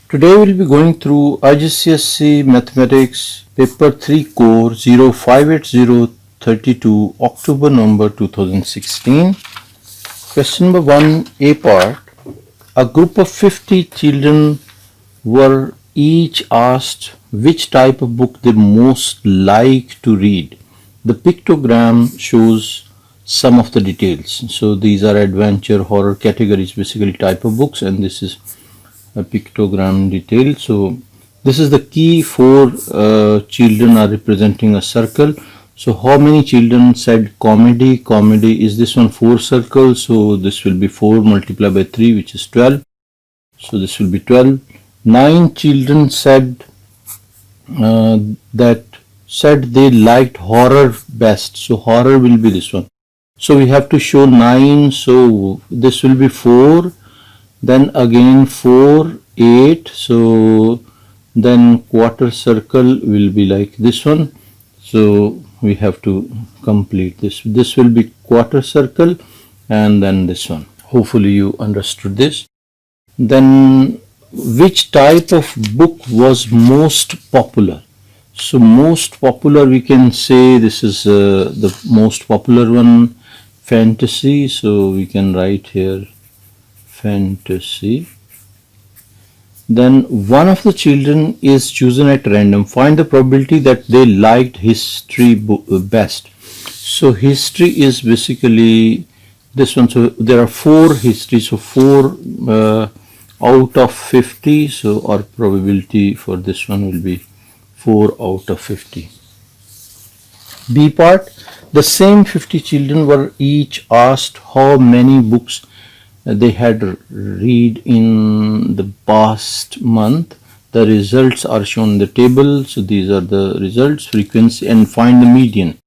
Today we will be going through IGCSE Mathematics Paper 3 Core 058032 October November 2016. Question number 1 A part. A group of 50 children were each asked which type of book they most like to read. The pictogram shows some of the details. So these are adventure, horror categories, basically type of books, and this is a pictogram detail. So this is the key. Four children are representing a circle. So how many children said comedy? Comedy is this one, 4 circles. So this will be 4 multiplied by 3, which is 12. So this will be 12. 9 children said they liked horror best. So horror will be this one. So we have to show 9. So this will be 4. Then again 4, 8. So then quarter circle will be like this one. So we have to complete this. This will be quarter circle, and then this one. Hopefully you understood this. Then which type of book was most popular? So most popular, we can say this is the most popular one, fantasy. So we can write here fantasy. Then one of the children is chosen at random. Find the probability that they liked history best. So history is basically this one. So there are 4 history. So 4 out of 50. So our probability for this one will be 4 out of 50. B part. The same 50 children were each asked how many books they had read in the past month. The results are shown in the table. So these are the results, frequency, and find the median.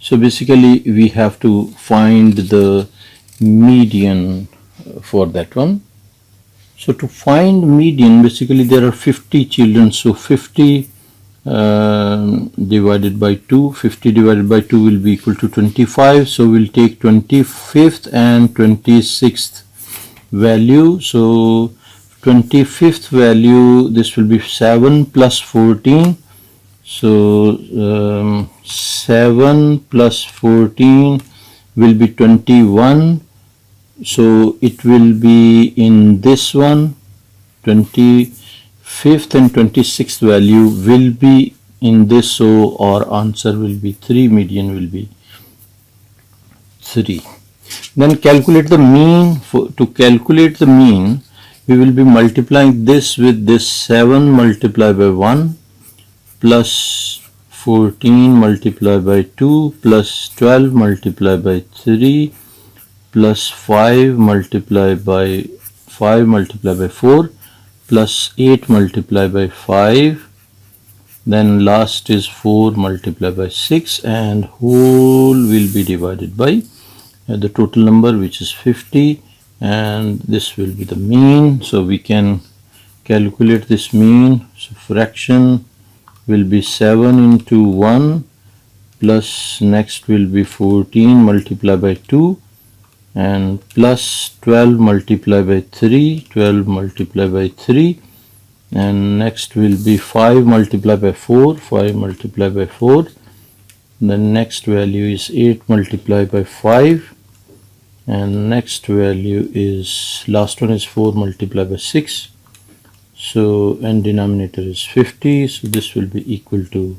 So basically we have to find the median for that one. So to find median, basically there are 50 children. So 50 divided by 2. 50 divided by 2 will be equal to 25. So we'll take 25th and 26th value. So 25th value, this will be 7 plus 14. So 7 plus 14 will be 21. So it will be in this one. 25th and 26th value will be in this. So our answer will be 3. Median will be 3. Then calculate the mean. To calculate the mean, we will be multiplying this with this 7 multiplied by 1 plus 14 multiplied by 2 plus 12 multiplied by 3 plus 5 multiplied by 4 plus 8 multiplied by 5. Then last is 4 multiplied by 6, and whole will be divided by the total number, which is 50, and this will be the mean. So we can calculate this mean. So fraction will be 7 into 1 plus next will be 14 multiplied by 2 and plus 12 multiplied by 3, 12 multiplied by 3, and next will be 5 multiplied by 4, 5 multiplied by 4. The next value is 8 multiplied by 5, and next value is, last one is 4 multiplied by 6. So and denominator is 50. So this will be equal to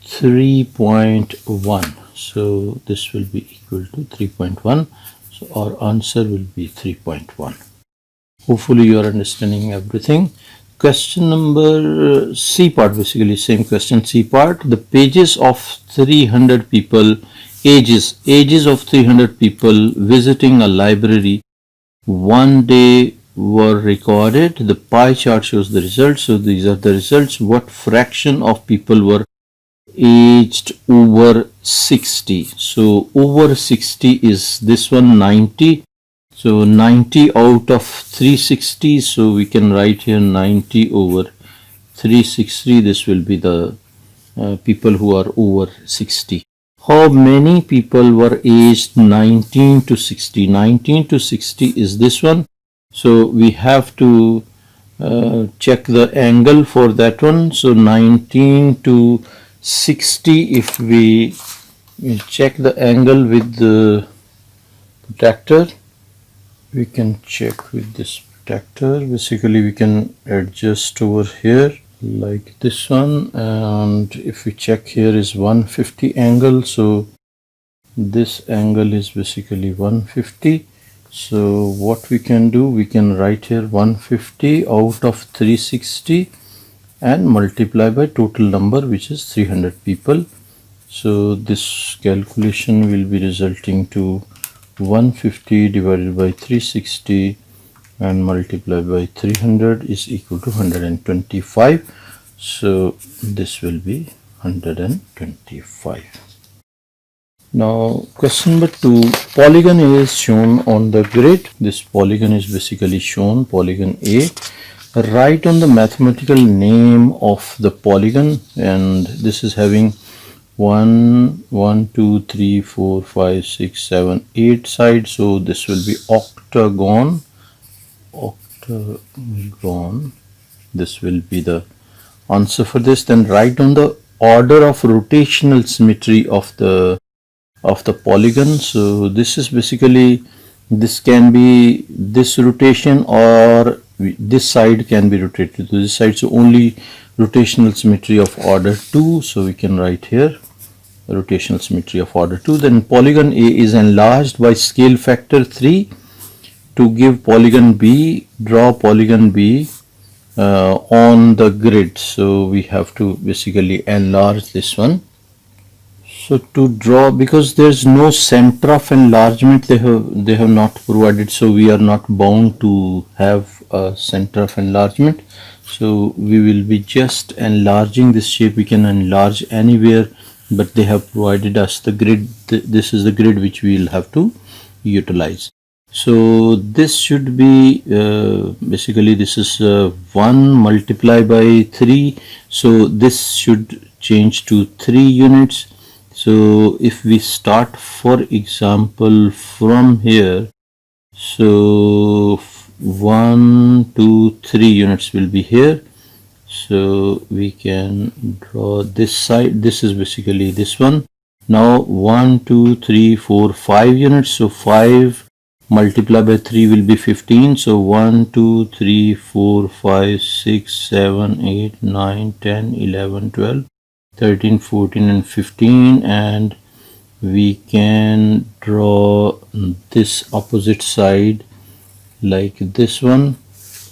3.1. So this will be equal to 3.1. So our answer will be 3.1. Hopefully you are understanding everything. Question number C part, basically same question. C part. The pages of 300 people, ages of 300 people visiting a library one day were recorded. The pie chart shows the results. So these are the results. What fraction of people were aged over 60? So over 60 is this one, 90. So 90 out of 360. So we can write here 90 over 360. This will be the people who are over 60. How many people were aged 19 to 60? 19 to 60 is this one. So we have to check the angle for that one. So 19 to 60, if we check the angle with the protractor, we can check with this protractor. Basically we can adjust over here like this one, and if we check here is 150 angle, so this angle is basically 150. So what we can do, we can write here 150 out of 360 and multiply by total number, which is 300 people. So this calculation will be resulting to 150 divided by 360 and multiplied by 300 is equal to 125. So this will be 125. Now question number 2, polygon A is shown on the grid. This polygon is basically shown, polygon A. Write on the mathematical name of the polygon, and this is having 1, 2, 3, 4, 5, 6, 7, 8 sides. So this will be octagon. Octagon. This will be the answer for this. Then write on the order of rotational symmetry of the polygon. So this is basically, this can be this rotation, or this side can be rotated to this side. So only rotational symmetry of order 2. So we can write here rotational symmetry of order 2. Then polygon A is enlarged by scale factor 3 to give polygon B. Draw polygon B on the grid. So we have to basically enlarge this one. So to draw, because there is no center of enlargement, they have not provided, so we are not bound to have a center of enlargement. So we will be just enlarging this shape. We can enlarge anywhere, but they have provided us the grid. This is the grid which we will have to utilize. So this should be basically, this is 1 multiplied by 3. So this should change to 3 units. So if we start, for example, from here, so 1, 2, 3 units will be here. So we can draw this side. This is basically this one. Now 1, 2, 3, 4, 5 units. So 5 multiplied by 3 will be 15. So 1, 2, 3, 4, 5, 6, 7, 8, 9, 10, 11, 12. 13, 14 and 15, and we can draw this opposite side like this one.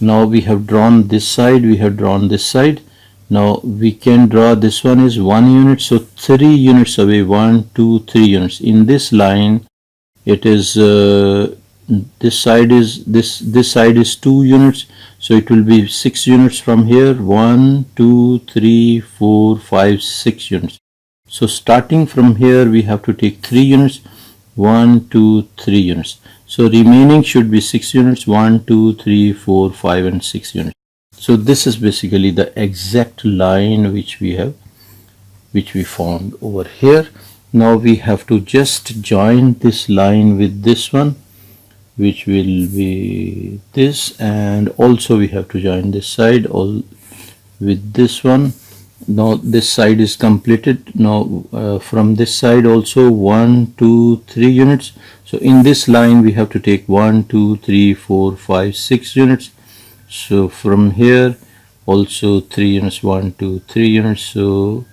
Now we have drawn this side, we have drawn this side. Now we can draw this one is 1 unit, so 3 units away, 1, 2, 3 units. In this line it is this side is 2 units, so it will be 6 units from here. 1, 2, 3, 4, 5, 6 units. So starting from here we have to take 3 units. 1, 2, 3 units. So remaining should be 6 units. 1, 2, 3, 4, 5 and 6 units. So this is basically the exact line which we found over here. Now we have to just join this line with this one, which will be this, and also we have to join this side all with this one. Now this side is completed. Now from this side also 1, 2, 3 units. So in this line we have to take 1, 2, 3, 4, 5, 6 units. So from here also 3 units, 1, 2, 3 units. So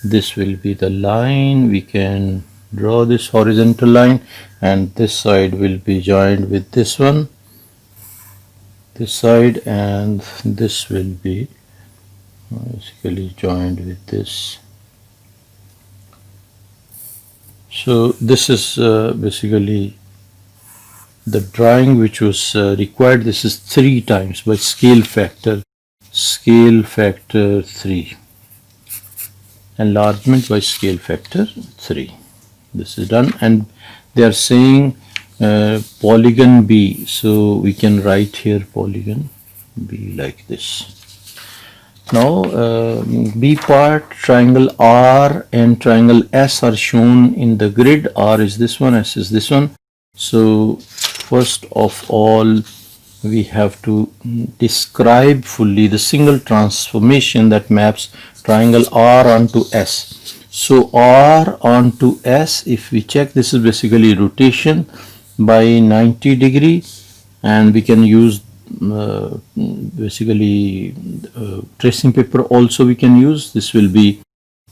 this will be the line. We can draw this horizontal line, and this side will be joined with this one, this side, and this will be basically joined with this. So this is basically the drawing which was required. This is 3 times by scale factor 3, enlargement by scale factor 3. This is done, and they are saying polygon B. So we can write here polygon B like this. Now B part, triangle R and triangle S are shown in the grid. R is this one, S is this one. So first of all we have to describe fully the single transformation that maps triangle R onto S. So R onto S, if we check, this is basically rotation by 90 degree, and we can use basically tracing paper also we can use. This will be,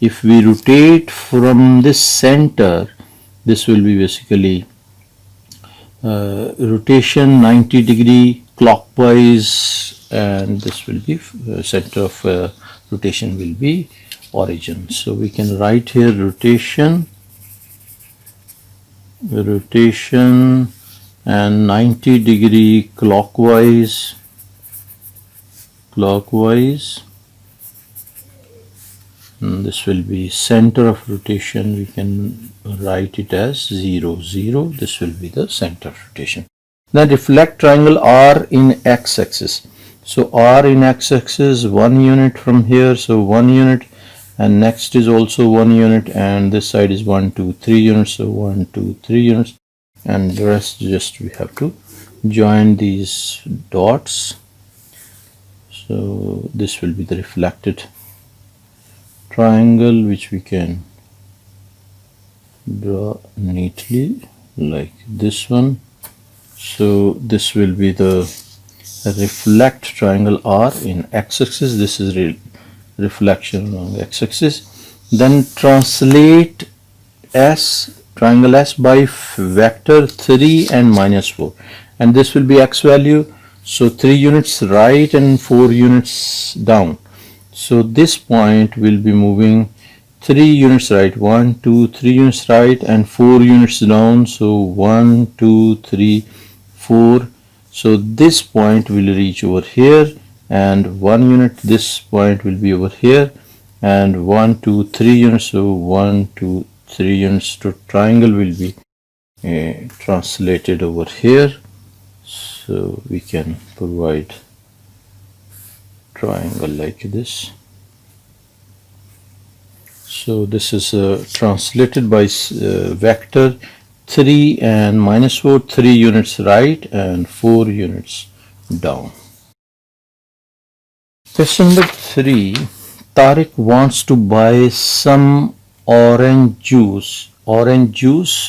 if we rotate from this center, this will be basically rotation 90 degree clockwise, and this will be center of rotation will be origin. So we can write here rotation and 90 degree clockwise, and this will be center of rotation. We can write it as 0, 0. This will be the center of rotation. Then reflect triangle R in x-axis. So R in x-axis, 1 unit from here, so 1 unit, and next is also 1 unit, and this side is 1, 2, 3 units, so 1, 2, 3 units, and the rest just we have to join these dots. So this will be the reflected triangle, which we can draw neatly like this one. So this will be the reflect triangle R in x-axis. This is reflection along x-axis. Then translate S, triangle S, by vector 3 and minus 4, and this will be x value. So 3 units right and 4 units down. So this point will be moving 3 units right, 1, 2, 3 units right, and 4 units down. So 1, 2, 3, 4. So this point will reach over here, and 1 unit, this point will be over here, and 1, 2, 3 units. So 1, 2, 3 units to triangle will be translated over here. So we can provide triangle like this. So this is translated by vector 3 and minus 4, 3 units right and 4 units down. Question number 3. Tariq wants to buy some orange juice.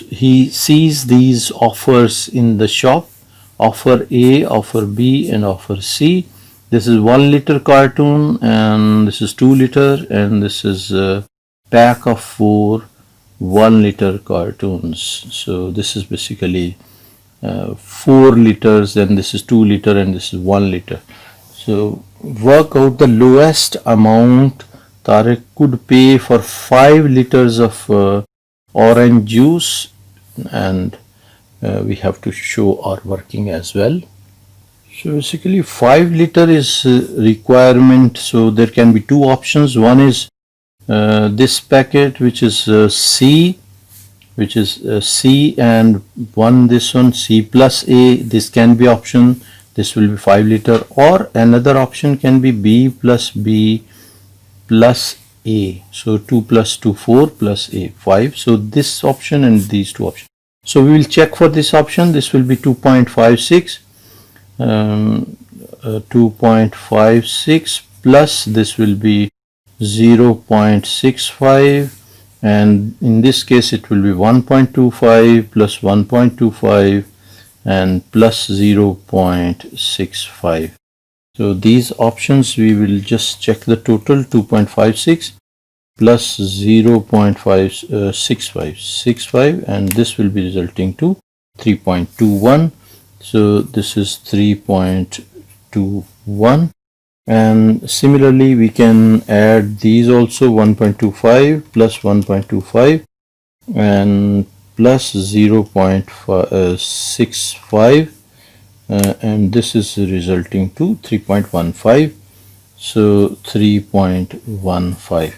He sees these offers in the shop. Offer A, offer B, and offer C. This is 1 liter cartoon, and this is 2 liter, and this is a pack of 4 1 liter cartoons. So this is basically 4 liters, and this is 2 liter, and this is 1 liter. So work out the lowest amount Tariq could pay for 5 liters of orange juice, and we have to show our working as well. So basically 5 liter is requirement. So there can be 2 options. One is this packet, which is C, and this one C plus A. This can be option. This will be 5 liter, or another option can be B plus A. So 2 plus 2, 4 plus A, 5. So this option and these 2 options. So we will check for this option. This will be 2.56, 2.56 plus this will be 0.65, and in this case it will be 1.25 plus 1.25 and plus 0.65. So these options we will just check the total. 2.56 plus 0.65, and this will be resulting to 3.21. So this is 3.21, and similarly we can add these also. 1.25 plus 1.25 and plus 0.65, and this is resulting to 3.15. So 3.15.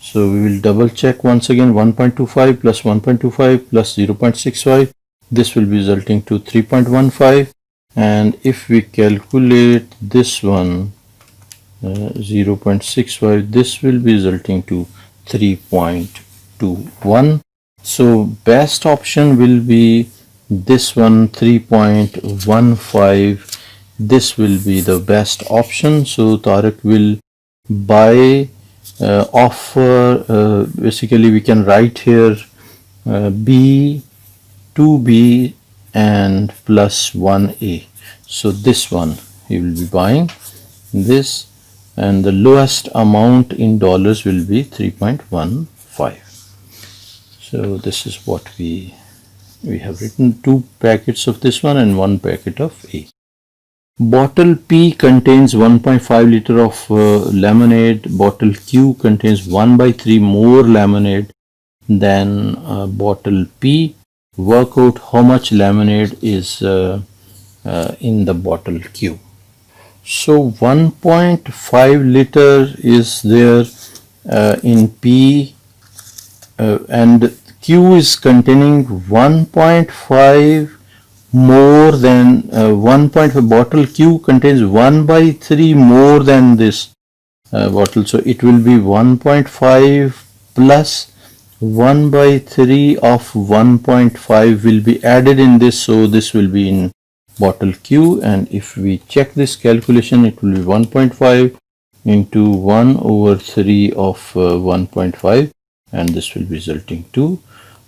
So we will double check once again. 1.25 plus 1.25 plus 0.65. This will be resulting to 3.15. And if we calculate this one, 0.65, this will be resulting to 3.21. So best option will be this one, 3.15. this will be the best option. So Tariq will buy offer, basically we can write here B, 2B and plus 1A. So this one he will be buying this, and the lowest amount in dollars will be 3.15. So this is what we have written, 2 packets of this one and 1 packet of A. Bottle P contains 1.5 liter of lemonade. Bottle Q contains 1/3 more lemonade than bottle P. Work out how much lemonade is in the bottle Q. So 1.5 liter is there in P, and Q is containing 1.5 more than 1.5. Bottle Q contains 1/3 more than this bottle, so it will be 1.5 plus 1/3 of 1.5 will be added in this, so this will be in bottle Q, and if we check this calculation, it will be 1.5 into 1/3 of 1.5, and this will be resulting to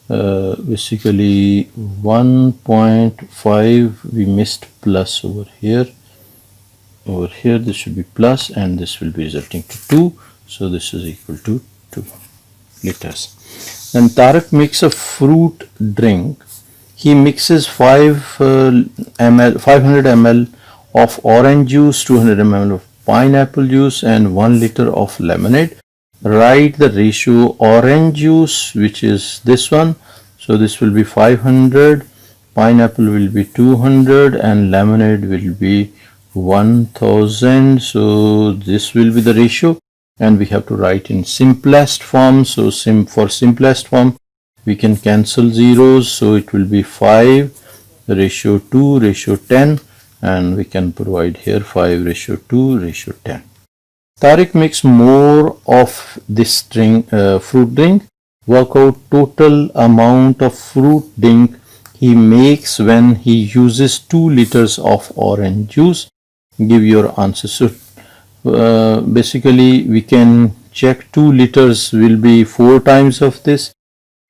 basically 1.5. we missed plus over here. Over here this should be plus, and this will be resulting to 2, so this is equal to 2 liters. Then Tariq makes a fruit drink. He mixes 500 ml of orange juice, 200 ml of pineapple juice and 1 liter of lemonade. Write the ratio orange juice, which is this one, so this will be 500, pineapple will be 200 and lemonade will be 1000. So this will be the ratio, and we have to write in simplest form. So for simplest form we can cancel zeros, so it will be 5 ratio 2 ratio 10, and we can provide here 5 ratio 2 ratio 10. Tariq makes more of this fruit drink. Work out total amount of fruit drink he makes when he uses 2 liters of orange juice. Give your answer. So basically we can check 2 liters will be 4 times of this.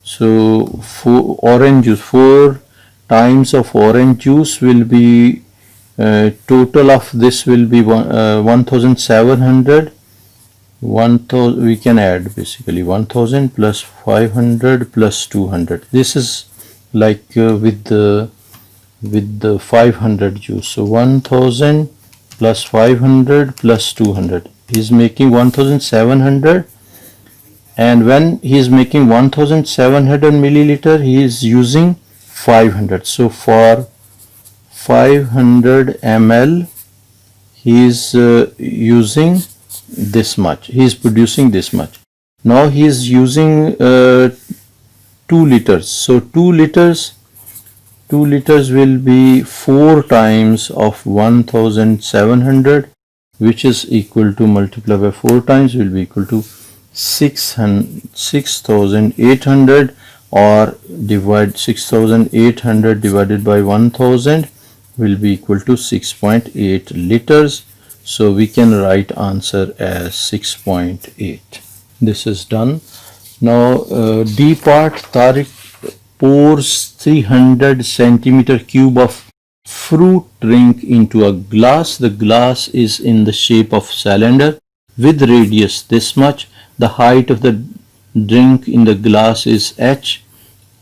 So 4 times of orange juice will be total of this will be 1700. We can add basically 1000 plus 500 plus 200. This is like with the 500 juice. So 1000 plus 500 plus 200 is making 1700, and when he is making 1700 milliliter he is using 500. So for 500 ml he is using this much, he is producing this much. Now he is using 2 liters, so 2 liters will be 4 times of 1700, which is equal to, multiply by 4 times will be equal to 6800, or divide 6800 divided by 1000 will be equal to 6.8 liters. So we can write answer as 6.8. This is done. Now D part, Tariq pours 300 centimeter cube of fruit drink into a glass. The glass is in the shape of cylinder with radius this much. The height of the drink in the glass is h.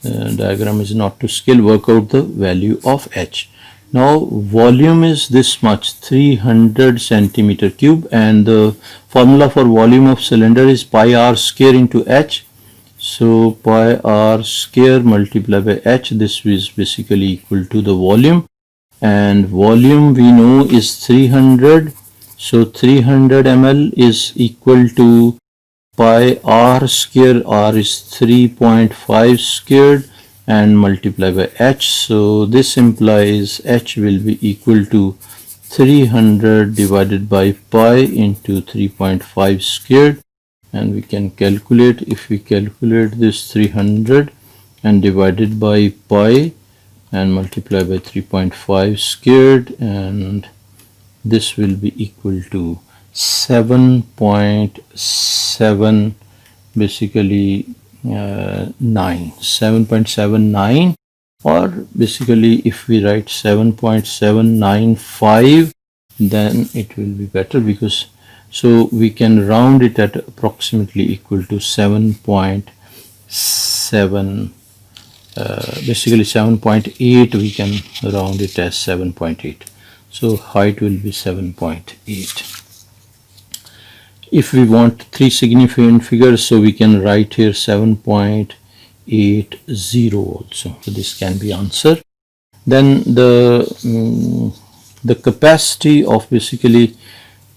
Diagram is not to scale. Work out the value of h. Now volume is this much, 300 centimeter cube, and the formula for volume of cylinder is pi r square into h. So pi r square multiplied by h, this is basically equal to the volume, and volume we know is 300. So 300 ml is equal to pi r square, r is 3.5 squared, and multiply by h. So this implies h will be equal to 300 divided by pi into 3.5 squared, and we can calculate. If we calculate this 300 and divided by pi and multiply by 3.5 squared and this will be equal to 7.7, basically 7.79, or basically if we write 7.795, then it will be better, because so we can round it at approximately equal to 7.7, basically 7.8, we can round it as 7.8. So height will be 7.8. If we want three significant figures, so we can write here 7.80 also. So this can be answer. Then the capacity of basically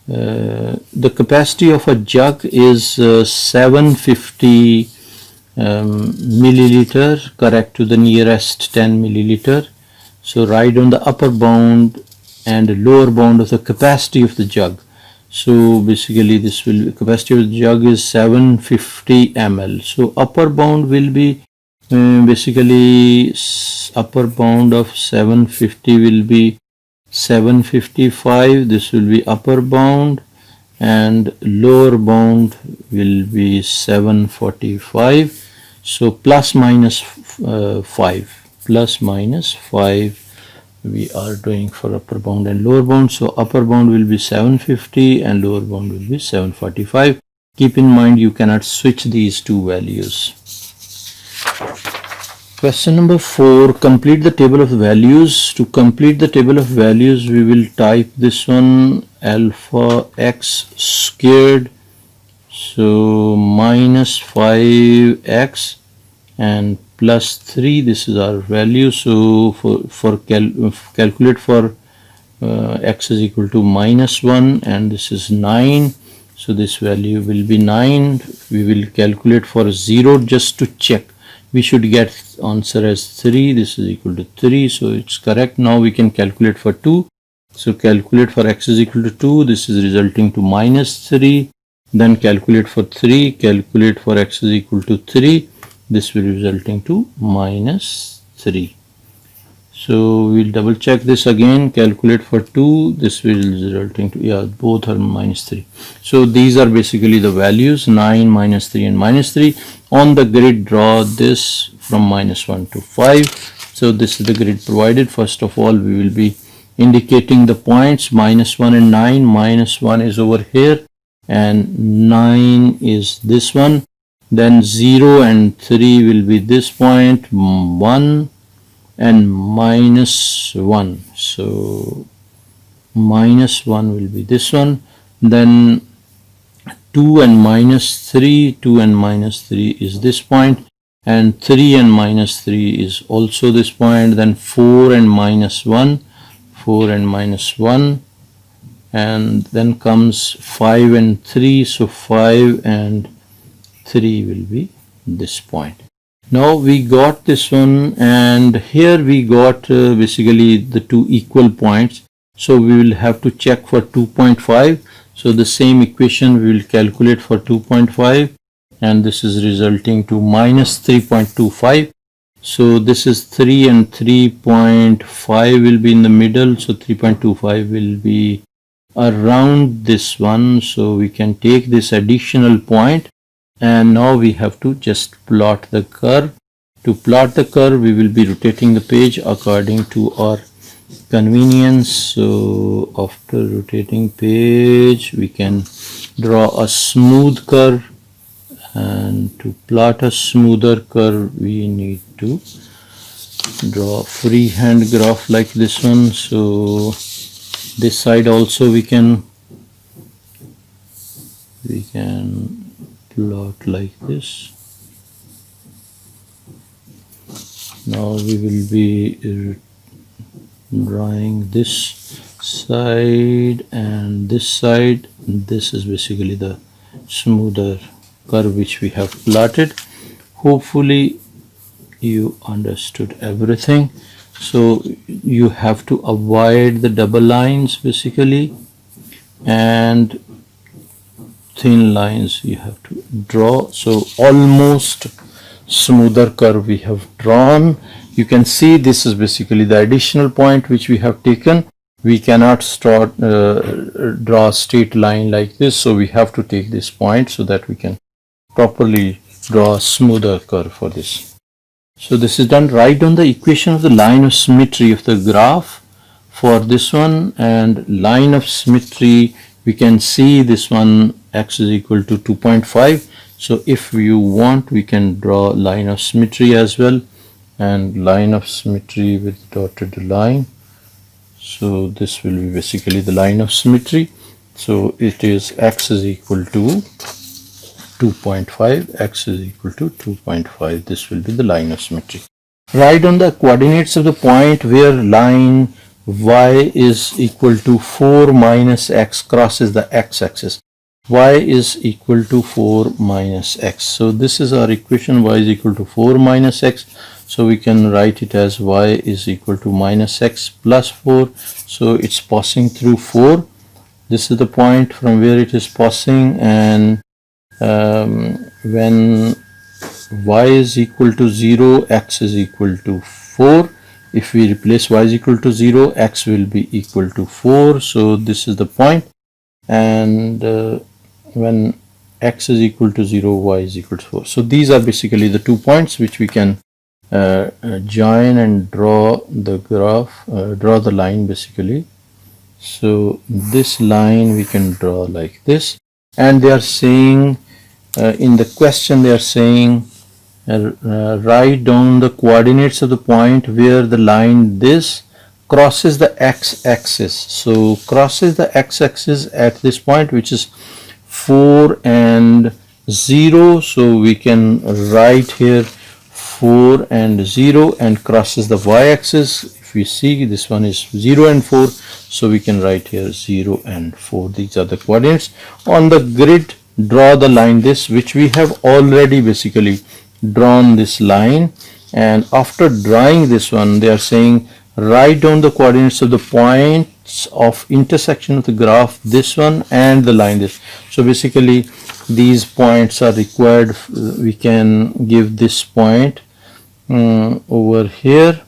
the capacity of a jug is 750 milliliter, correct to the nearest 10 milliliter. So write on the upper bound and lower bound of the capacity of the jug. So basically this will, capacity of the jug is 750 ml. So upper bound will be basically upper bound of 750 will be 755. This will be upper bound, and lower bound will be 745. So plus minus 5, plus minus 5 we are doing for upper bound and lower bound. So upper bound will be 750 and lower bound will be 745. Keep in mind you cannot switch these two values. Question number 4, complete the table of values. To complete the table of values, we will type this one, alpha x squared, so minus 5x and plus 3, this is our value. So calculate for x is equal to minus 1, and this is 9, so this value will be 9. We will calculate for 0 just to check. We should get answer as 3. This is equal to 3, so it's correct. Now we can calculate for 2. So calculate for x is equal to 2. This is resulting to minus 3. Then calculate for 3. Calculate for x is equal to 3. This will be resulting to minus 3. So we'll double check this again. Calculate for 2. This will be resulting to, yeah, both are minus 3. So these are basically the values, 9, minus 3 and minus 3. On the grid, draw this from minus 1 to 5. So this is the grid provided. First of all, we will be indicating the points, minus 1 and 9. Minus 1 is over here and 9 is this one. Then 0 and 3 will be this point, 1 and minus 1. So minus 1 will be this one. Then 2 and minus 3, 2 and minus 3 is this point, and 3 and minus 3 is also this point. Then 4 and minus 1, 4 and minus 1, and then comes 5 and 3, so 5 and 3 will be this point. Now we got this one, and here we got basically the two equal points. So we will have to check for 2.5. So the same equation we will calculate for 2.5, and this is resulting to minus 3.25. So this is 3 and 3.5 will be in the middle. So 3.25 will be around this one. So we can take this additional point, and now we have to just plot the curve. To plot the curve, we will be rotating the page according to our convenience. So after rotating page, we can draw a smooth curve, and to plot a smoother curve we need to draw a freehand graph like this one. So this side also we can plot like this. Now we will be drawing this side and this side. This is basically the smoother curve which we have plotted. Hopefully you understood everything. So you have to avoid the double lines basically, and thin lines you have to draw. So almost smoother curve we have drawn. You can see this is basically the additional point which we have taken. we cannot draw a straight line like this, so we have to take this point so that we can properly draw a smoother curve for this. So this is done. Write down the equation of the line of symmetry of the graph for this one, and line of symmetry, we can see this one x is equal to 2.5. So if you want, we can draw line of symmetry as well, and line of symmetry with dotted line. So this will be basically the line of symmetry. So it is x is equal to 2.5, x is equal to 2.5. This will be the line of symmetry. Write down the coordinates of the point where line y is equal to 4 minus x crosses the x-axis. Y is equal to 4 minus x. So this is our equation, y is equal to 4 minus x. So we can write it as y is equal to minus x plus 4. So it's passing through 4. This is the point from where it is passing, and when y is equal to 0, x is equal to 4. If we replace y is equal to 0, x will be equal to 4. So this is the point, and when x is equal to 0, y is equal to 4. So these are basically the 2 points which we can join and draw the graph, draw the line basically. So this line we can draw like this, and they are saying in the question, they are saying write down the coordinates of the point where the line this crosses the x-axis. So crosses the x-axis at this point, which is 4 and 0. So we can write here 4 and 0, and crosses the y-axis. If we see, this one is 0 and 4, so we can write here 0 and 4. These are the coordinates. On the grid, draw the line this, which we have already basically drawn this line, and after drawing this one, they are saying write down the coordinates of the points of intersection of the graph, this one and the line this. So basically these points are required. We can give this point over here.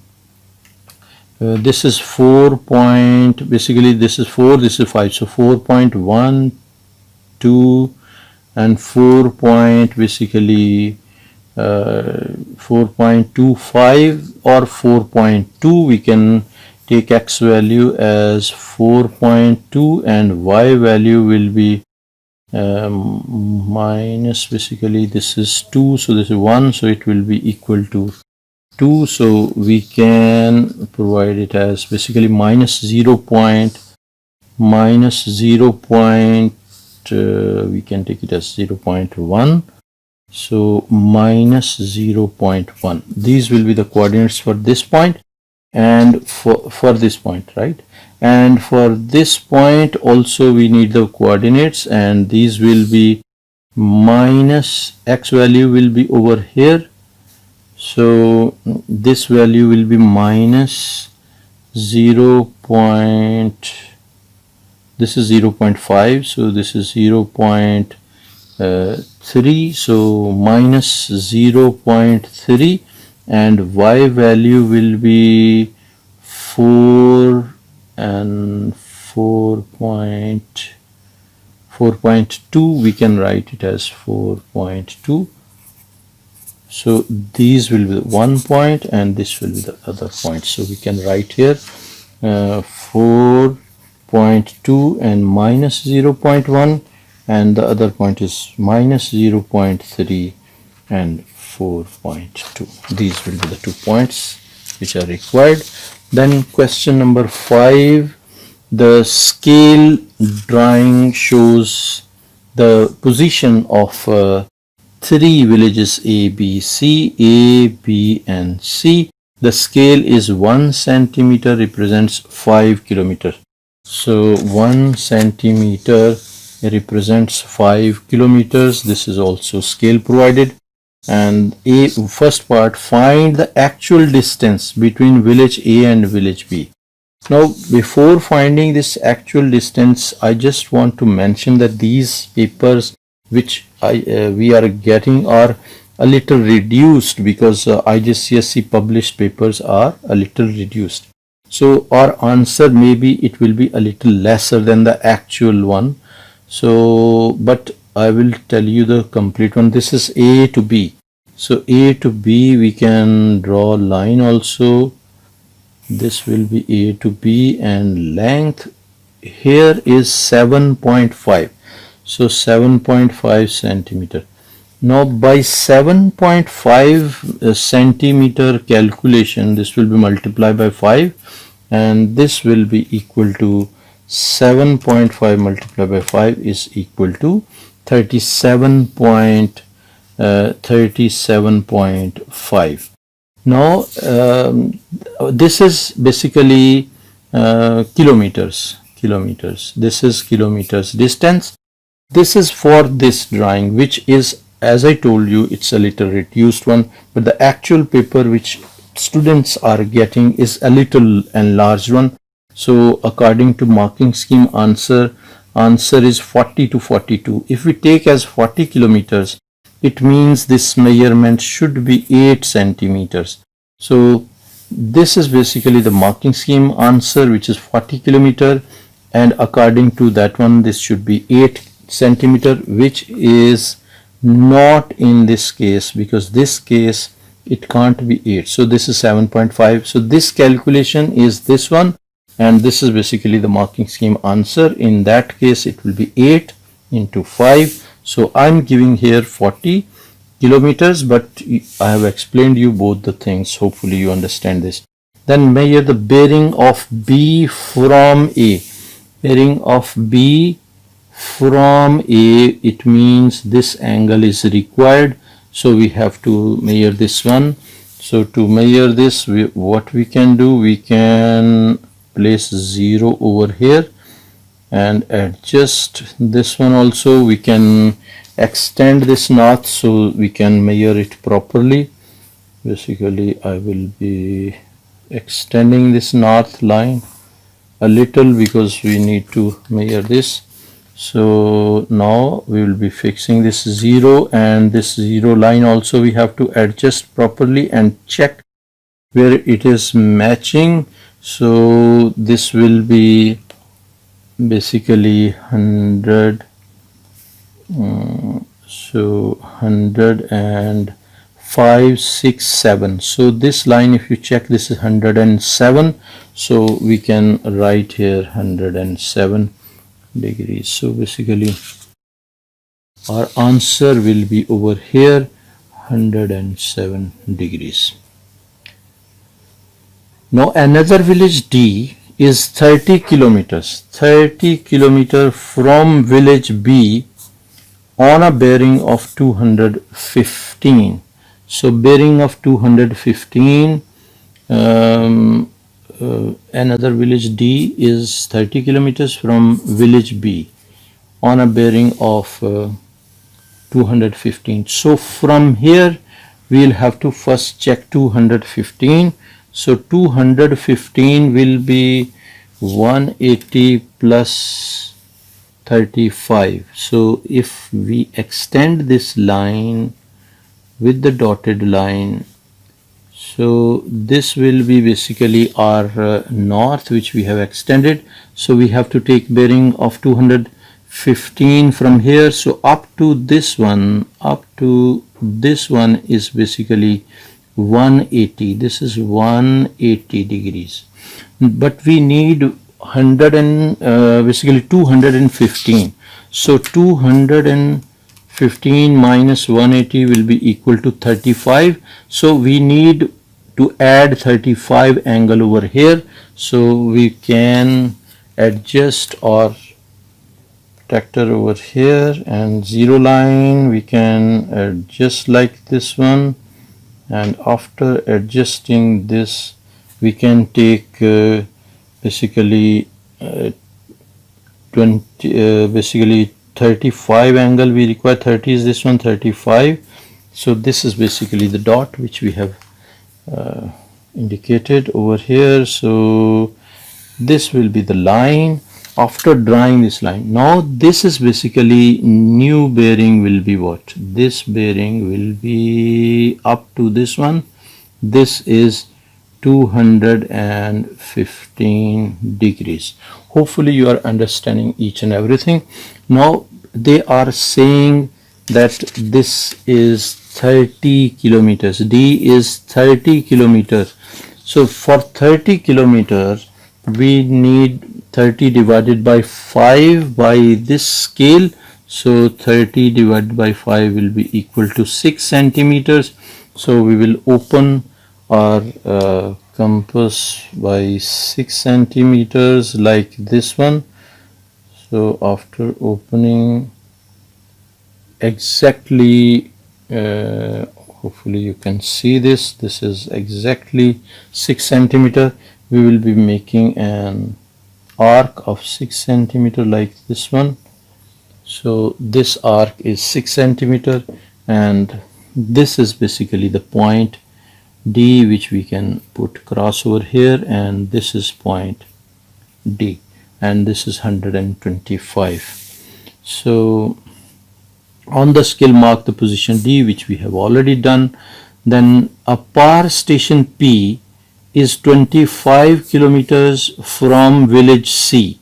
This is 4 point, basically this is 4, this is 5, so 4.1, 2 and 4 point, basically 4.25 or 4.2. We can take x value as 4.2 and y value will be minus, basically this is 2, so this is 1, so it will be equal to 2. So we can provide it as basically minus 0. We can take it as 0.1. So minus 0.1. These will be the coordinates for this point and for this point, right? And for this point also we need the coordinates, and these will be minus x value will be over here. So this value will be minus 0. This is 0.5, so this is 0.3, so minus 0.3, and y value will be 4 and 4.2. We can write it as 4.2. So these will be 1 point and this will be the other point. So we can write here 4.2 and minus 0.1, and the other point is minus 0.3 and 4.2. These will be the 2 points which are required. Then question number 5, the scale drawing shows the position of 3 villages A, B, C, A, B and C. The scale is 1 centimeter represents 5 kilometers. So 1 centimeter represents 5 kilometers. This is also scale provided. And first part, find the actual distance between village A and village B. Now before finding this actual distance, I just want to mention that these papers which we are getting are a little reduced, because IGCSE published papers are a little reduced. So our answer maybe it will be a little lesser than the actual one. So, but I will tell you the complete one. This is A to B. So A to B, we can draw a line also. This will be A to B, and length here is 7.5. So 7.5 centimeter. Now by 7.5 centimeter calculation, this will be multiplied by 5, and this will be equal to 7.5 multiplied by 5 is equal to 37.5. Now this is basically kilometers. This is kilometers distance. This is for this drawing, which is, as I told you, it's a little reduced one, but the actual paper which students are getting is a little enlarged one. So according to marking scheme, answer is 40 to 42. If we take as 40 kilometers, it means this measurement should be 8 centimeters. So this is basically the marking scheme answer, which is 40 kilometer, and according to that one, this should be 8 centimeter, which is not in this case, because this case it can't be 8. So this is 7.5. So this calculation is this one, and this is basically the marking scheme answer. In that case, it will be 8 into 5. So I'm giving here 40 kilometers, but I have explained you both the things. Hopefully you understand this. Then measure the bearing of B from A. Bearing of B from A, it means this angle is required. So we have to measure this one. So to measure this, what we can do, we can place 0 over here and adjust this one also. We can extend this north so we can measure it properly. Basically, I will be extending this north line a little because we need to measure this. So now we will be fixing this 0, and this 0 line also we have to adjust properly and check where it is matching. So this will be basically 100. So 105, 6, 7. So this line, if you check, this is 107. So we can write here 107 degrees. So basically our answer will be over here 107 degrees. Now another village D is 30 kilometers. 30 kilometers from village B on a bearing of 215. So bearing of 215, another village D is 30 kilometers from village B on a bearing of 215. So from here we will have to first check 215. So 215 will be 180 plus 35. So if we extend this line with the dotted line, so this will be basically our north, which we have extended. So we have to take bearing of 215 from here. So up to this one is basically 180. This is 180 degrees, but we need basically 215. So 215 minus 180 will be equal to 35. So we need to add 35 angle over here. So we can adjust our tractor over here, and 0 line we can adjust like this one, and after adjusting this we can take basically 35 angle. We require 30 is this one, 35. So this is basically the dot which we have indicated over here. So this will be the line. After drawing this line, now this is basically new bearing will be what? This bearing will be up to this one. This is 215 degrees. Hopefully you are understanding each and everything. Now they are saying that this is 30 kilometers. D is 30 kilometers. So for 30 kilometers we need 30 divided by 5 by this scale. So 30 divided by 5 will be equal to 6 centimeters. So we will open our compass by 6 centimeters like this one. So after opening exactly, hopefully you can see this, this is exactly 6 centimeter. We will be making an arc of 6 centimeter like this one. So this arc is 6 centimeter, and this is basically the point D, which we can put cross over here, and this is point D, and this is 125. So on the scale mark the position D, which we have already done. Then a power station P is 25 kilometers from village C.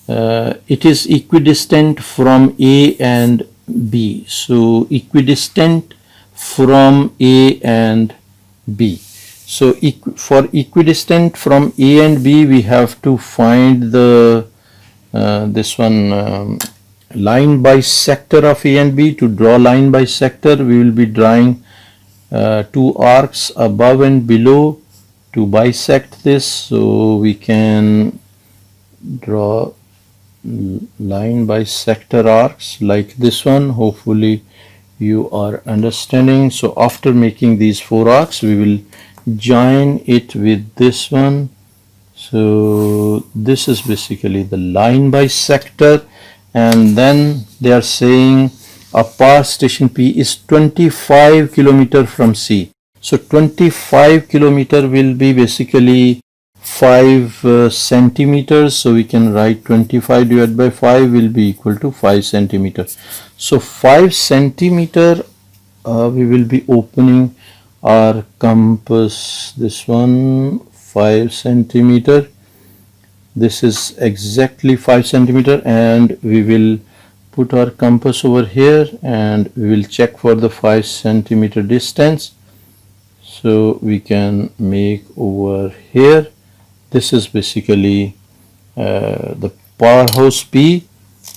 It is equidistant from A and B. So equidistant from A and B. So for equidistant from A and B, we have to find the this one line bisector of A and B. To draw line bisector, we will be drawing two arcs above and below to bisect this. So we can draw line bisector arcs like this one. Hopefully you are understanding. So after making these 4 arcs, we will join it with this one. So this is basically the line bisector, and then they are saying a power station P is 25 kilometer from C. So 25 kilometer will be basically 5 centimeters. So we can write 25 divided by 5 will be equal to 5 centimeters. So 5 centimeter, we will be opening our compass, this one, 5 centimeter. This is exactly 5 centimeter, and we will put our compass over here and we will check for the 5 centimeter distance. So we can make over here. This is basically the powerhouse P,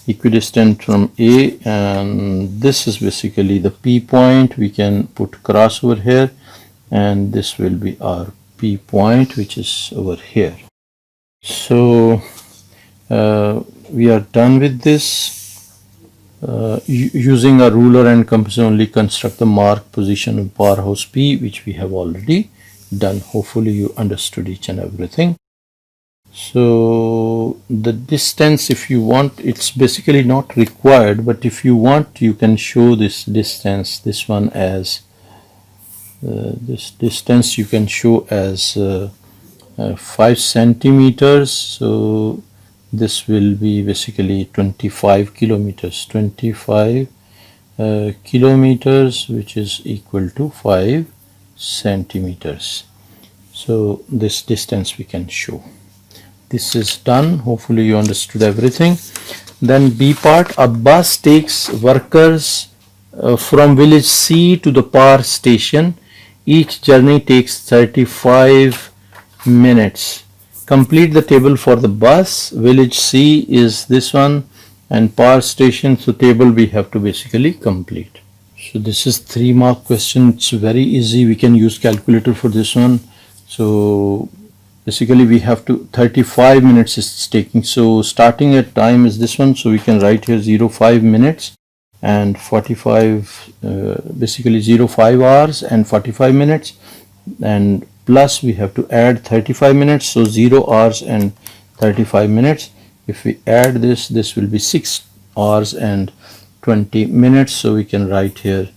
equidistant from A, and this is basically the P point. We can put cross over here, and this will be our P point, which is over here. So we are done with this. Using a ruler and compass only, construct the mark position of powerhouse P, which we have already done. Hopefully you understood each and everything. So the distance, if you want, it's basically not required, but if you want, you can show this distance, this one as this distance you can show as 5 centimeters. So this will be basically 25 kilometers, 25 kilometers, which is equal to 5 centimeters. So this distance we can show. This is done. Hopefully you understood everything. Then B part, a bus takes workers from village C to the power station. Each journey takes 35 minutes. Complete the table for the bus. Village C is this one, and power station, so table we have to basically complete. So this is 3 mark question. It's very easy. We can use calculator for this one. So basically we have to 35 minutes it's taking. So starting at time is this one, so we can write here 05 minutes and 45, basically 05 hours and 45 minutes, and plus we have to add 35 minutes, so 0 hours and 35 minutes. If we add this, this will be 6 hours and 20 minutes, so we can write here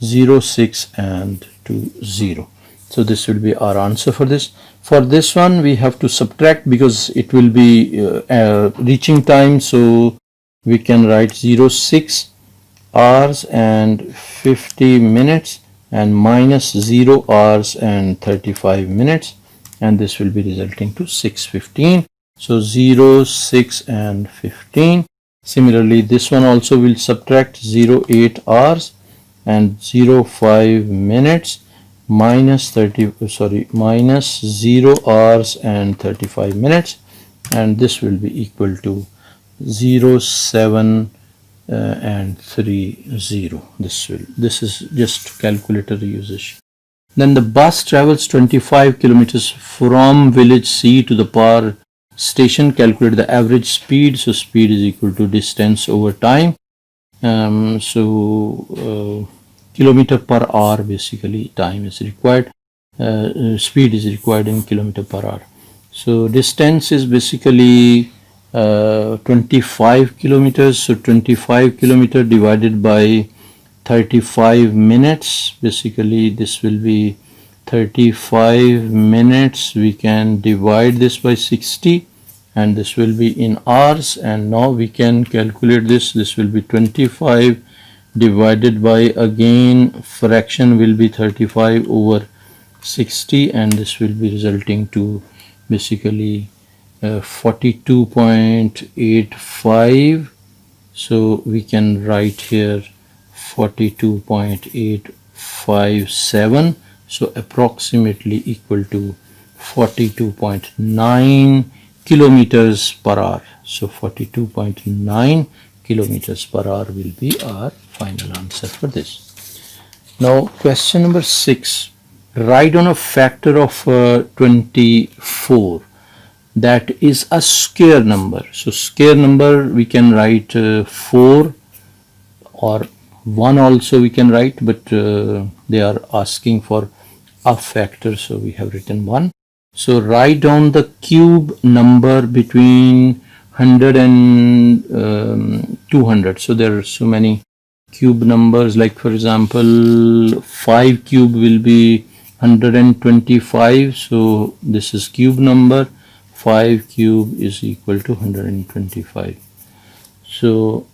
06 and 20. So this will be our answer for this. For this one we have to subtract because it will be reaching time, so we can write 06 hours and 50 minutes, and minus 0 hours and 35 minutes, and this will be resulting to 6:15. So 0, 6 and 15. Similarly, this one also will subtract 0.8 hours and 0.5 minutes minus 0 hours and 35 minutes, and this will be equal to 0.7 and 30. This is just calculator usage. Then the bus travels 25 kilometers from village C to the power station. Calculate the average speed. So speed is equal to distance over time. Kilometer per hour, basically time is required. Speed is required in kilometer per hour. So distance is basically 25 kilometers. So 25 kilometer divided by 35 minutes. Basically this will be 35 minutes. We can divide this by 60 and this will be in hours, and now we can calculate this. This will be 25 divided by, again fraction will be 35 over 60, and this will be resulting to basically 42.85. so we can write here 42.857, so approximately equal to 42.9 kilometers per hour. So 42.9 kilometers per hour will be our final answer for this. Now question number 6, write down a factor of 24 that is a square number. So square number we can write 4 or 1 also we can write, but they are asking for a factor, so we have written 1. So write down the cube number between 100 and 200. So there are so many cube numbers, like for example 5 cube will be 125. So this is cube number, 5 cube is equal to 125. So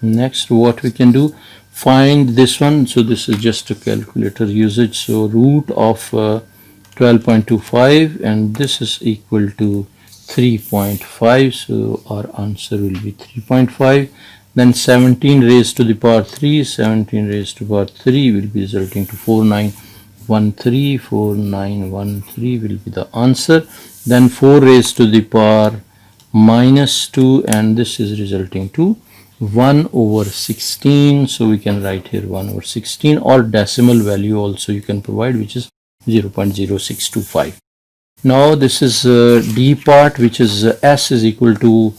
next what we can do, find this one. So this is just a calculator usage. So root of 12.25 and this is equal to 3.5. so our answer will be 3.5. Then 17 raised to the power 3, 17 raised to the power 3 will be resulting to 4913. 4913 will be the answer. Then 4 raised to the power minus 2, and this is resulting to 1 over 16. So we can write here 1 over 16, or decimal value also you can provide, which is 0.0625. Now this is D part, which is S is equal to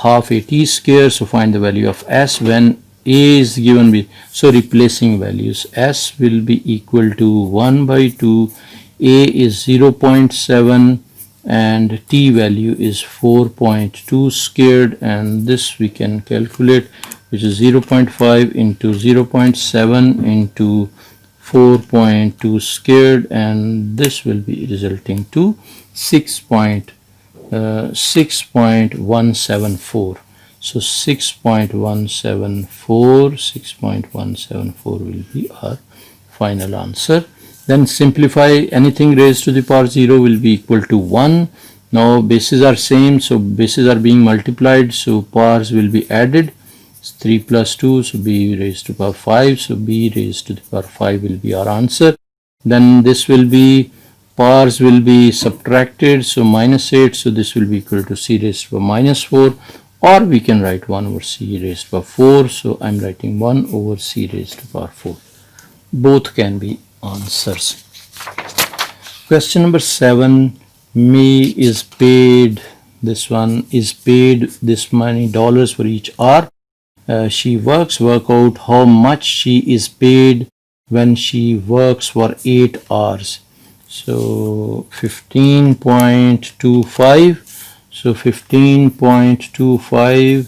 half a t square. So find the value of S when A is given with, so replacing values, S will be equal to 1 by 2, A is 0.7 and T value is 4.2 squared, and this we can calculate, which is 0.5 into 0.7 into 4.2 squared, and this will be resulting to 6.174. So 6.174 will be our final answer. Then simplify, anything raised to the power 0 will be equal to 1. Now bases are same, so bases are being multiplied, so powers will be added. 3 plus 2, so b raised to the power 5, so b raised to the power 5 will be our answer. Then this will be, powers will be subtracted, so minus 8, so this will be equal to c raised to the power minus 4, or we can write 1 over c raised to the power 4, so I'm writing 1 over c raised to the power 4. Both can be answers. Question number 7, me is paid, this one is paid this many dollars for each hour she works. Work out how much she is paid when she works for 8 hours. So 15.25. So 15.25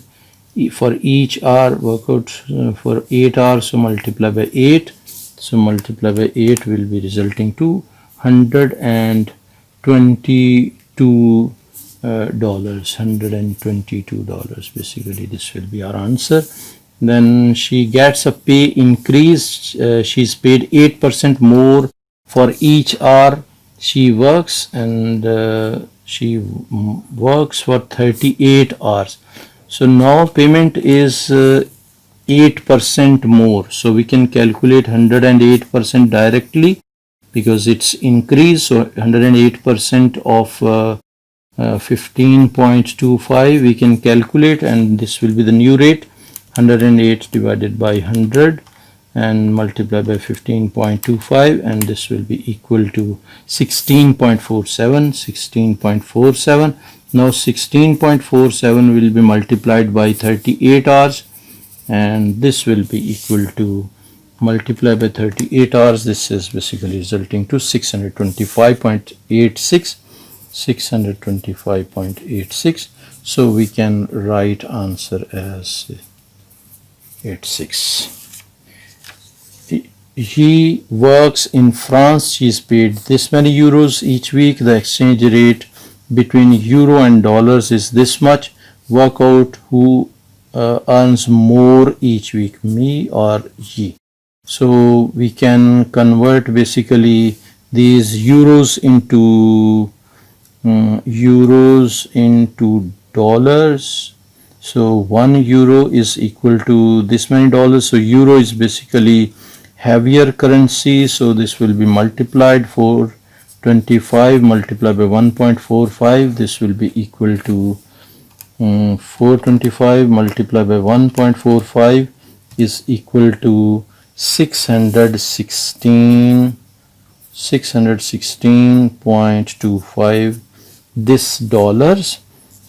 for each hour. Work out for 8 hours. So multiply by 8. So multiply by 8 will be resulting to $122. $122. Basically this will be our answer. then she gets a pay increase. She's paid 8% more for each hour she works, and she works for 38 hours. So now payment is 8% more. So we can calculate 108% directly because it's increased. So 108% of 15.25 we can calculate, and this will be the new rate. 108 divided by 100 and multiply by 15.25, and this will be equal to 16.47. Now 16.47 will be multiplied by 38 hours, and this will be equal to multiply by 38 hours. This is basically resulting to 625.86. So we can write answer as 86. He works in France. She is paid this many euros each week. The exchange rate between euro and dollars is this much. Work out who earns more each week, me or ye. So we can convert basically these euros into dollars. So 1 euro is equal to this many dollars. So euro is basically heavier currency. So this will be multiplied for 25 multiplied by 1.45. This will be equal to 425 multiplied by 1.45 is equal to 616.25 this dollars.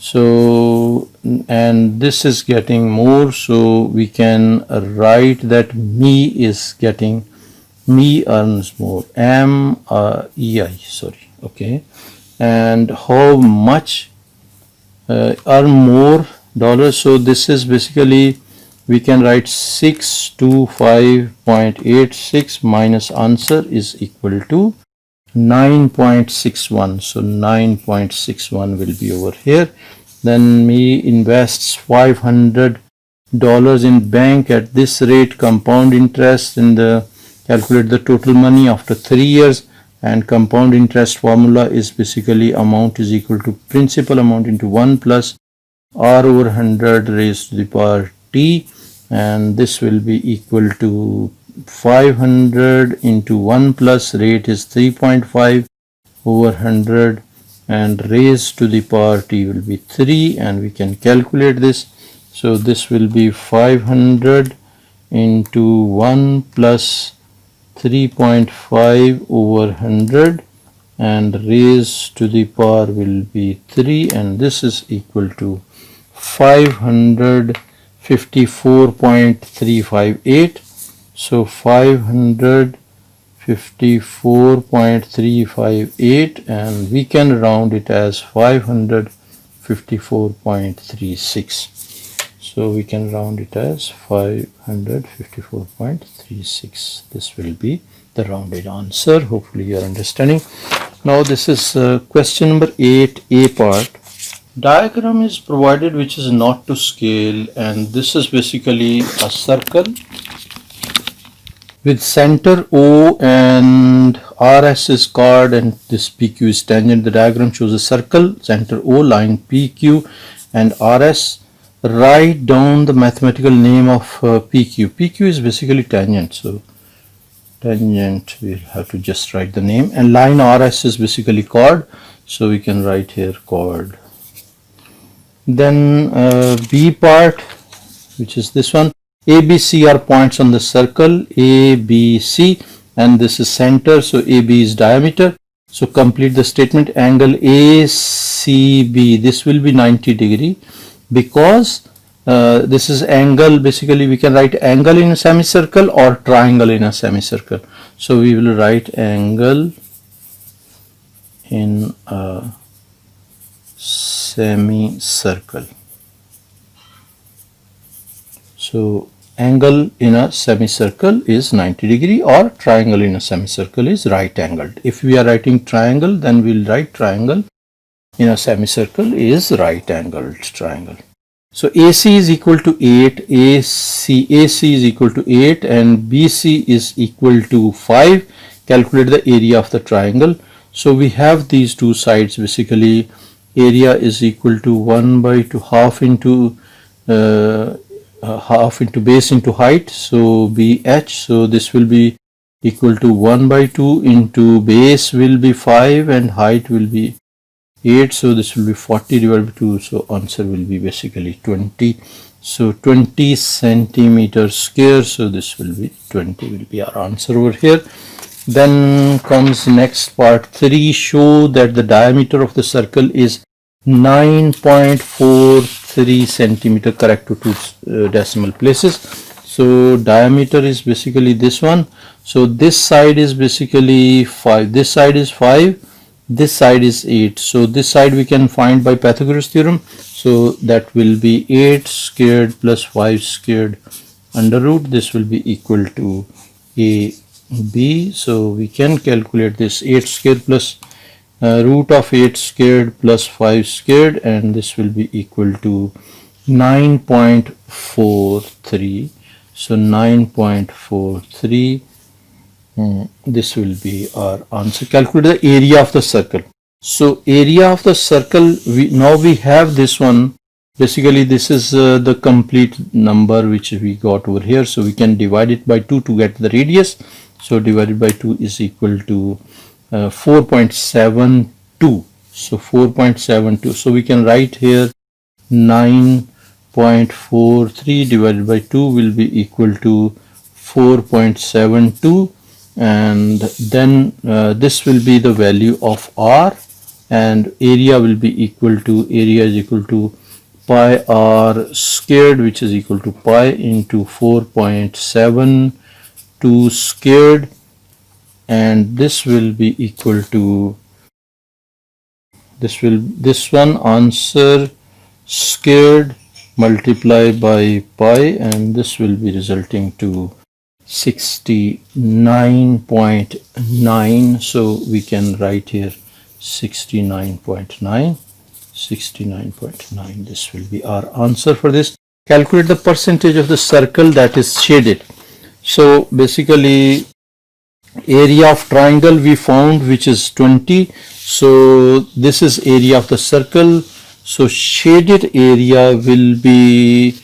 So, and this is getting more, so we can write that me earns more, okay. And how much earn more dollars? So this is basically, we can write 625.86 minus answer is equal to 9.61. So 9.61 will be over here. Then me invests $500 in bank at this rate, compound interest in the, calculate the total money after 3 years, and compound interest formula is basically amount is equal to principal amount into 1 plus r over 100 raised to the power t, and this will be equal to 500 into 1 plus rate is 3.5 over 100 and raised to the power t will be 3, and we can calculate this. So this will be 500 into 1 plus 3.5 over 100 and raised to the power will be 3, and this is equal to 554.358. So 554.358, and we can round it as 554.36. So we can round it as 554.36. This will be the rounded answer. Hopefully you are understanding. Now this is question number 8a part. Diagram is provided which is not to scale, and this is basically a circle with center O and RS is chord and this PQ is tangent. The diagram shows a circle, center O, line PQ and RS. Write down the mathematical name of PQ. PQ is basically tangent, so tangent, we'll have to just write the name, and line RS is basically chord, so we can write here chord. Then B part, which is this one. A, B, C are points on the circle, A, B, C, and this is center, so AB is diameter. So complete the statement. Angle ACB, this will be 90 degree because this is angle. Basically we can write angle in a semicircle or triangle in a semicircle. So we will write angle in a semicircle. So angle in a semicircle is 90 degree, or triangle in a semicircle is right angled. If we are writing triangle, then we'll write triangle in a semicircle is right angled triangle. So AC is equal to 8, AC is equal to 8 and BC is equal to 5. Calculate the area of the triangle. So we have these two sides. Basically area is equal to 1 by 2 half into base into height, so BH. So this will be equal to 1 by 2 into base will be 5 and height will be 8, so this will be 40 divided by 2, so answer will be basically 20. So 20 centimeters square, so this will be 20 will be our answer over here. Then comes next part 3. Show that the diameter of the circle is 9.43 centimeter, correct to two decimal places. So diameter is basically this one. So this side is basically 5, this side is 5, this side is 8. So this side we can find by Pythagoras theorem. So that will be 8 squared plus 5 squared under root. This will be equal to AB. So we can calculate this 8 squared plus root of 8 squared plus 5 squared, and this will be equal to 9.43. So 9.43. This will be our answer. Calculate the area of the circle. So area of the circle, now we have this one. Basically this is the complete number which we got over here. So we can divide it by 2 to get the radius. So divided by 2 is equal to 4.72. So 4.72. So we can write here 9.43 divided by 2 will be equal to 4.72. And then this will be the value of R, and area will be equal to, area is equal to pi R squared, which is equal to pi into 4.72 squared, and this will be equal to this one answer squared multiplied by pi, and this will be resulting to 69.9. So we can write here 69.9. This will be our answer for this. Calculate the percentage of the circle that is shaded. So basically area of triangle we found, which is 20. So this is area of the circle. So shaded area will be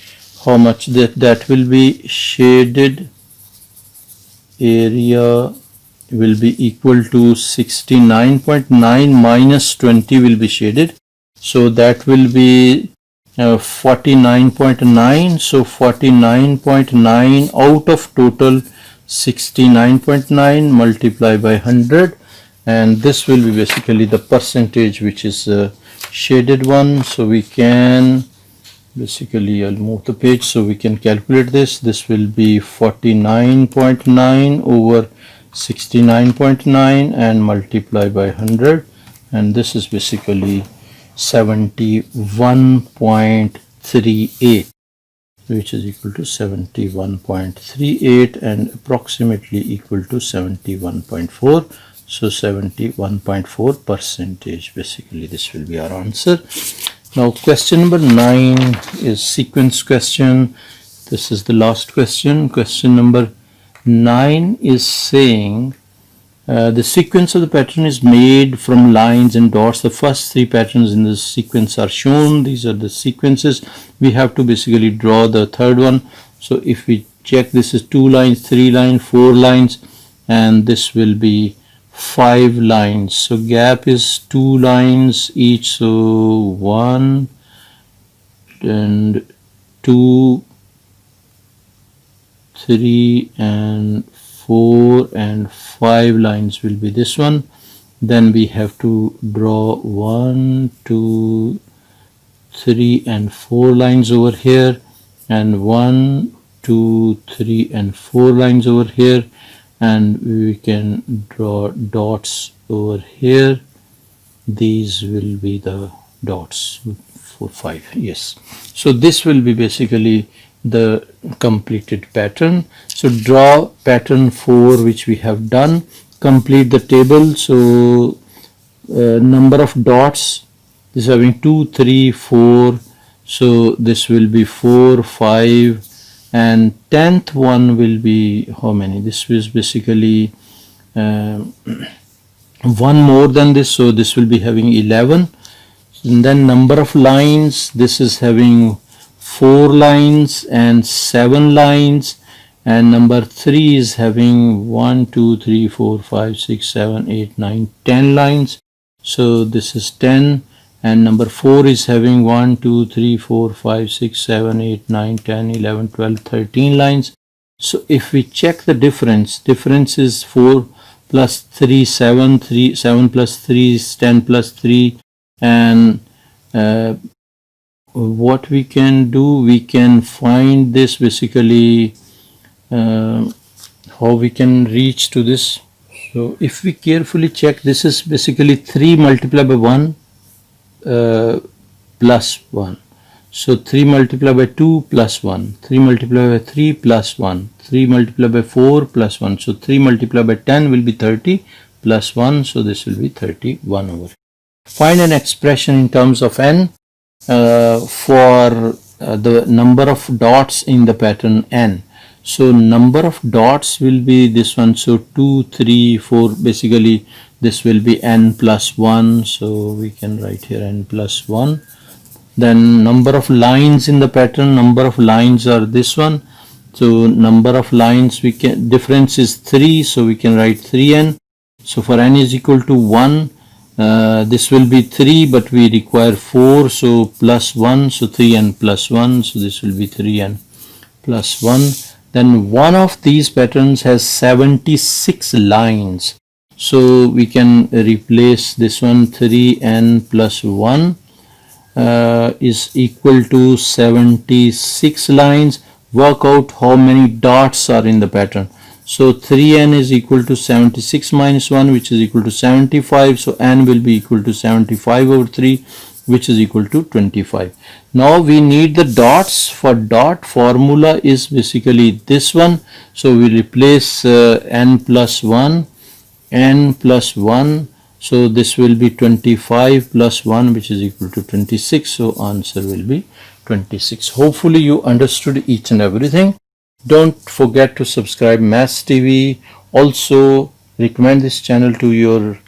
how much? That will be shaded area will be equal to 69.9 minus 20 will be shaded. So that will be 49.9. So 49.9 out of total 69.9 multiplied by 100, and this will be basically the percentage which is shaded one. So we can basically, I'll move the page so we can calculate this. This will be 49.9 over 69.9 and multiply by 100, and this is basically 71.38, which is equal to 71.38 and approximately equal to 71.4. So 71.4 percentage. Basically this will be our answer. Now question number 9 is sequence question. This is the last question. Question number 9 is saying the sequence of the pattern is made from lines and dots. The first 3 patterns in the sequence are shown. These are the sequences. We have to basically draw the third one. So if we check, this is 2 lines, 3 lines, 4 lines, and this will be 5 lines. So gap is 2 lines each, so 1 and 2, 3 and 4 and 5 lines will be this one. Then we have to draw 1, 2, 3 and 4 lines over here, and 1, 2, 3 and 4 lines over here, and we can draw dots over here. These will be the dots for 5. Yes, so this will be basically the completed pattern. So draw pattern 4, which we have done. Complete the table. So number of dots is having 2, 3, 4, So this will be 4, 5, and 10th one will be how many? This is basically one more than this, so this will be having 11. And then number of lines, this is having 4 lines and 7 lines, and number 3 is having 1, 2, 3, 4, 5, 6, 7, 8, 9, 10 lines. So this is 10, and number 4 is having 1, 2, 3, 4, 5, 6, 7, 8, 9, 10, 11, 12, 13 lines. So if we check the difference is 4 plus 3, 7, 7 plus 3 is 10 plus 3, and what we can do, we can find this basically how we can reach to this. So if we carefully check, this is basically 3 multiplied by 1 plus 1. So 3 multiplied by 2 plus 1, 3 multiplied by 3 plus 1, 3 multiplied by 4 plus 1. So 3 multiplied by 10 will be 30 plus 1. So this will be 31 over. Find an expression in terms of n for the number of dots in the pattern n. So number of dots will be this one. So 2, 3, 4. Basically this will be n plus 1. So we can write here n plus 1. Then number of lines in the pattern, number of lines are this one. So number of lines, we can, difference is 3, so we can write 3n. So for n is equal to 1, this will be 3, but we require 4, so plus 1, so 3n plus 1, so this will be 3n plus 1. Then one of these patterns has 76 lines, so we can replace this one. 3n plus 1 is equal to 76 lines. Work out how many dots are in the pattern. So 3n is equal to 76 minus 1, which is equal to 75. So n will be equal to 75 over 3, which is equal to 25. Now we need the dots. For dot formula is basically this one. So we replace n plus 1, n plus 1. So this will be 25 plus 1, which is equal to 26. So answer will be 26. Hopefully you understood each and everything. Don't forget to subscribe Maths TV. Also recommend this channel to your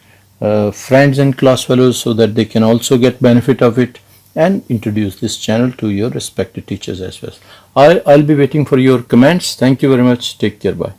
friends and class fellows so that they can also get benefit of it, and introduce this channel to your respected teachers as well. I'll be waiting for your comments. Thank you very much. Take care. Bye.